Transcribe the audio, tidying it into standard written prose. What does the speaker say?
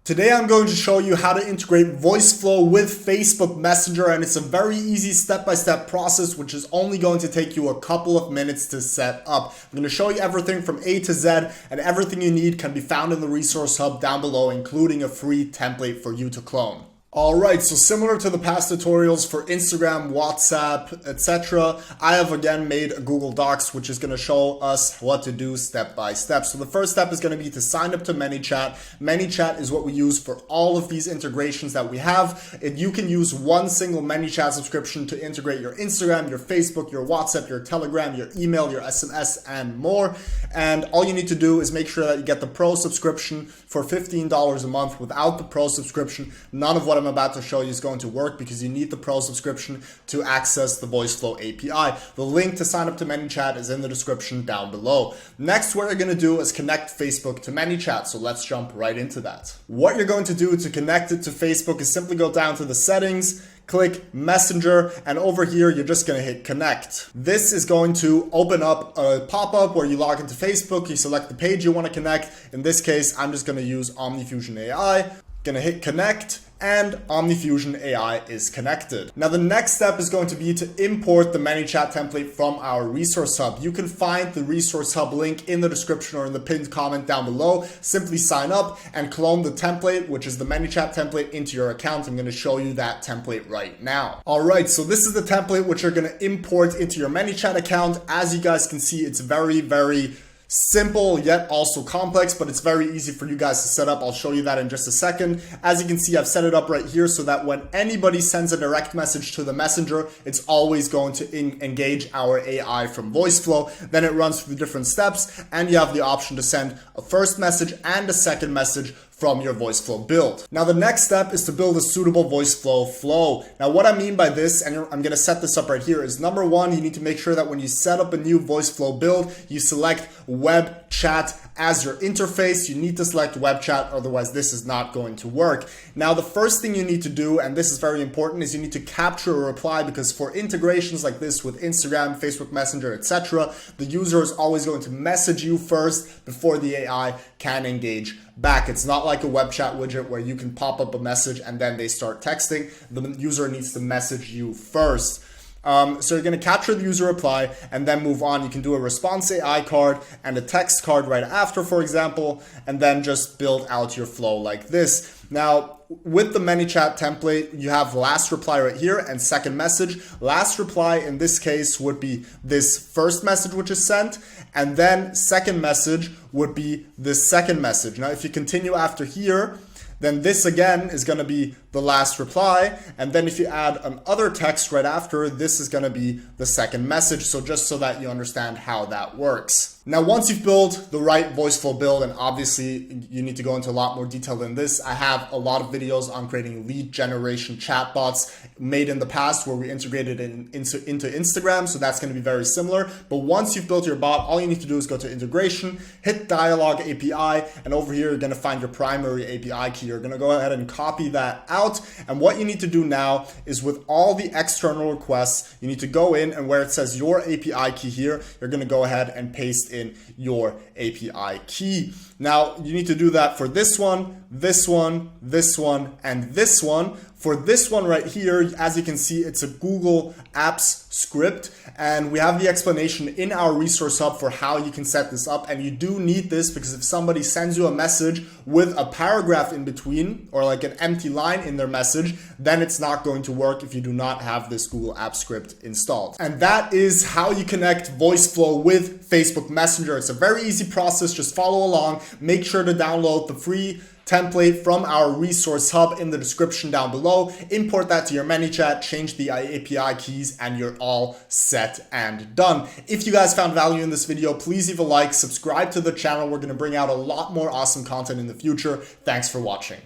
Today I'm going to show you how to integrate Voiceflow with Facebook Messenger, and it's a very easy step-by-step process which is only going to take you a couple of minutes to set up. I'm going to show you everything from A to Z, and everything you need can be found in the resource hub down below, including a free template for you to clone. Alright, so similar to the past tutorials for Instagram, WhatsApp, etc., I have again made a Google Docs which is going to show us what to do step by step. So the first step is going to be to sign up to ManyChat. ManyChat is what we use for all of these integrations that we have. You can use one single ManyChat subscription to integrate your Instagram, your Facebook, your WhatsApp, your Telegram, your email, your SMS, and more. And all you need to do is make sure that you get the Pro subscription for $15 a month. Without the Pro subscription, none of what I'm about to show you is going to work because you need the Pro subscription to access the Voiceflow API. The link to sign up to ManyChat is in the description down below. Next, what you're going to do is connect Facebook to ManyChat. So let's jump right into that. What you're going to do to connect it to Facebook is simply go down to the settings, click Messenger, and over here you're just going to hit connect. This is going to open up a pop-up where you log into Facebook, you select the page you want to connect. In this case, I'm just going to use OmniFusion AI. Going to hit connect, and OmniFusion AI is connected. Now the next step is going to be to import the ManyChat template from our resource hub. You can find the resource hub link in the description or in the pinned comment down below. Simply sign up and clone the template, which is the ManyChat template, into your account. I'm going to show you that template right now. Alright, so this is the template which you're going to import into your ManyChat account. As you guys can see, it's very simple yet also complex, but it's very easy for you guys to set up. I'll show you that in just a second. As you can see, I've set it up right here so that when anybody sends a direct message to the messenger, it's always going to engage our AI from Voiceflow. Then it runs through the different steps, and you have the option to send a first message and a second message from your Voiceflow build. Now the next step is to build a suitable Voiceflow flow. Now what I mean by this, and I'm going to set this up right here, is number one, you need to make sure that when you set up a new Voiceflow build, you select web chat as your interface. You need to select web chat, otherwise this is not going to work. Now the first thing you need to do, and this is very important, is you need to capture a reply, because for integrations like this with Instagram, Facebook Messenger, etc., the user is always going to message you first before the AI can engage back. It's not like a web chat widget where you can pop up a message and then they start texting. The user needs to message you first. So you're going to capture the user reply and then move on. You can do a response AI card and a text card right after, for example, and then just build out your flow like this. Now, with the ManyChat template, you have last reply right here and second message. Last reply in this case would be this first message which is sent, and then second message would be this second message. Now, if you continue after here, then this again is going to be the last reply, and then if you add another text right after, this is going to be the second message. So just so that you understand how that works. Now, once you've built the right Voiceflow build, and obviously you need to go into a lot more detail than this, I have a lot of videos on creating lead generation chatbots made in the past where we integrated it into Instagram, so that's going to be very similar. But once you've built your bot, all you need to do is go to integration, hit dialog API, and over here you're going to find your primary API key. You're going to go ahead and copy that out, and what you need to do now is with all the external requests, you need to go in, and where it says your API key here, you're going to go ahead and paste in your API key. Now you need to do that for this one, this one, this one, and this one. For this one right here, as you can see, it's a Google Apps script, and we have the explanation in our resource hub for how you can set this up. And you do need this because if somebody sends you a message with a paragraph in between or like an empty line in their message, then it's not going to work if you do not have this Google Apps script installed. And that is how you connect Voiceflow with Facebook Messenger. It's a very easy process. Just follow along. Make sure to download the free template from our resource hub in the description down below. Import that to your ManyChat, change the API keys, and you're all set and done. If you guys found value in this video, please leave a like, subscribe to the channel. We're going to bring out a lot more awesome content in the future. Thanks for watching.